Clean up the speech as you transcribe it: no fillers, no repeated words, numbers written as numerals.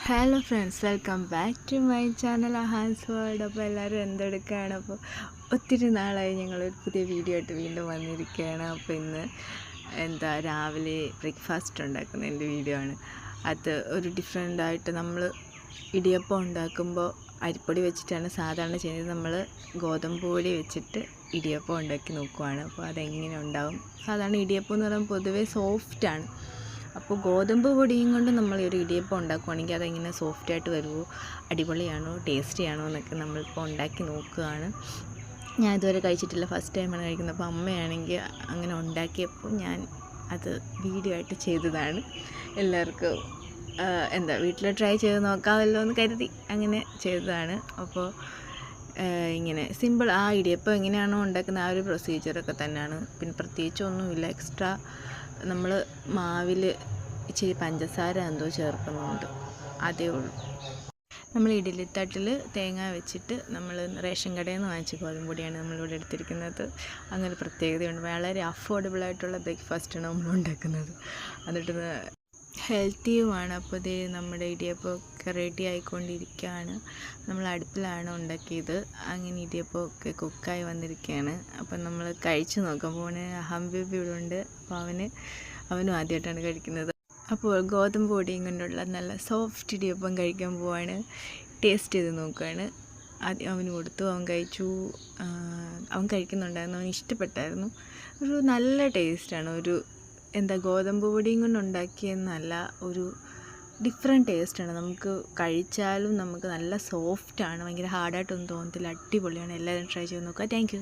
Hello friends, welcome back to my channel Hans World. അപ്പോൾ എല്ലാവരും എന്തെടുക്കുകയാണ്? അപ്പോൾ ഒത്തിരി നാളായി ഞങ്ങളൊരു പുതിയ വീഡിയോ ആയിട്ട് വീണ്ടും വന്നിരിക്കുകയാണ്. അപ്പോൾ ഇന്ന് രാവിലെ ബ്രേക്ക്ഫാസ്റ്റ് ഉണ്ടാക്കുന്നതിൻ്റെ വീഡിയോ ആണ്. അത് ഒരു ഡിഫറെൻ്റായിട്ട് നമ്മൾ ഇടിയപ്പം ഉണ്ടാക്കുമ്പോൾ അരിപ്പൊടി വെച്ചിട്ടാണ് സാധാരണ ചെയ്യുന്നത്. നമ്മൾ ഗോതമ്പ് പൊടി വെച്ചിട്ട് ഇടിയപ്പം ഉണ്ടാക്കി നോക്കുവാണ്. അപ്പോൾ അതെങ്ങനെ ഉണ്ടാവും? സാധാരണ ഇടിയപ്പം എന്ന് പറയുമ്പോൾ പൊതുവേ സോഫ്റ്റാണ്. അപ്പോൾ ഗോതമ്പ് പൊടിയും കൊണ്ട് നമ്മൾ ഒരു ഇടിയപ്പം ഉണ്ടാക്കുവാണെങ്കിൽ അതെങ്ങനെ സോഫ്റ്റായിട്ട് വരുമോ, അടിപൊളിയാണോ, ടേസ്റ്റിയാണോ എന്നൊക്കെ നമ്മളിപ്പോൾ ഉണ്ടാക്കി നോക്കുകയാണ്. ഞാൻ ഇതുവരെ കഴിച്ചിട്ടില്ല, ഫസ്റ്റ് ടൈമാണ് കഴിക്കുന്നത്. അപ്പോൾ അമ്മയാണെങ്കിൽ അങ്ങനെ ഉണ്ടാക്കിയപ്പോൾ ഞാൻ അത് വീഡിയോ ആയിട്ട് ചെയ്തതാണ്. എല്ലാവർക്കും വീട്ടിൽ ട്രൈ ചെയ്ത് നോക്കാമല്ലോ എന്ന് കരുതി അങ്ങനെ ചെയ്തതാണ്. അപ്പോൾ ഇങ്ങനെ സിമ്പിൾ ആ ഇടിയപ്പം എങ്ങനെയാണോ ഉണ്ടാക്കുന്ന ആ ഒരു പ്രൊസീജിയറൊക്കെ തന്നെയാണ്. പിന്നെ പ്രത്യേകിച്ചൊന്നുമില്ല. എക്സ്ട്രാ നമ്മൾ മാവിൽ ഇച്ചിരി പഞ്ചസാര എന്തോ ചേർക്കുന്നുണ്ട്, അതേ ഉള്ളൂ. നമ്മൾ ഇഡ്ഡലിത്തട്ടിൽ തേങ്ങ വെച്ചിട്ട് നമ്മൾ റേഷൻ കടയിൽ നിന്ന് വാങ്ങിച്ച ഗോതമ്പ് പൊടിയാണ് നമ്മളിവിടെ എടുത്തിരിക്കുന്നത്. അങ്ങനെ പ്രത്യേകതയുണ്ട്. വളരെ അഫോർഡബിളായിട്ടുള്ള ബ്രേക്ക്ഫാസ്റ്റാണ് നമ്മൾ ഉണ്ടാക്കുന്നത്. എന്നിട്ട് ഹെൽത്തിയുമാണ്. അപ്പോൾ ഇതേ നമ്മുടെ ഇടിയപ്പമൊക്കെ റെഡി ആയിക്കൊണ്ടിരിക്കുകയാണ്. നമ്മൾ അടുപ്പിലാണ് ഉണ്ടാക്കിയത്. അങ്ങനെ ഇടിയപ്പമൊക്കെ കുക്കായി വന്നിരിക്കുകയാണ്. അപ്പം നമ്മൾ കഴിച്ച് നോക്കുമ്പോൾ ഹംബേബി ഇവിടെ ഉണ്ട്. അപ്പോൾ അവനും ആദ്യമായിട്ടാണ് കഴിക്കുന്നത്. അപ്പോൾ ഗോതമ്പ് പൊടിയും കൊണ്ടുള്ള നല്ല സോഫ്റ്റ് ഇടിയപ്പം കഴിക്കാൻ പോവാണ്. ടേസ്റ്റ് ചെയ്ത് നോക്കുകയാണ്. ആദ്യം അവന് കൊടുത്തു, അവൻ കഴിച്ചു. അവൻ കഴിക്കുന്നുണ്ടായിരുന്നു, അവന് ഇഷ്ടപ്പെട്ടായിരുന്നു. ഒരു നല്ല ടേസ്റ്റാണ്. ഒരു ഗോതമ്പ് പൊടിയും കൊണ്ട് ഉണ്ടാക്കിയെന്നല്ല, ഒരു ഡിഫറെൻറ്റ് ടേസ്റ്റാണ്. നമുക്ക് കഴിച്ചാലും നമുക്ക് നല്ല സോഫ്റ്റാണ്, ഭയങ്കര ഹാർഡായിട്ടൊന്നും തോന്നത്തില്ല. അടിപൊളിയാണ്. എല്ലാവരും ട്രൈ ചെയ്ത് നോക്കുക. Thank you.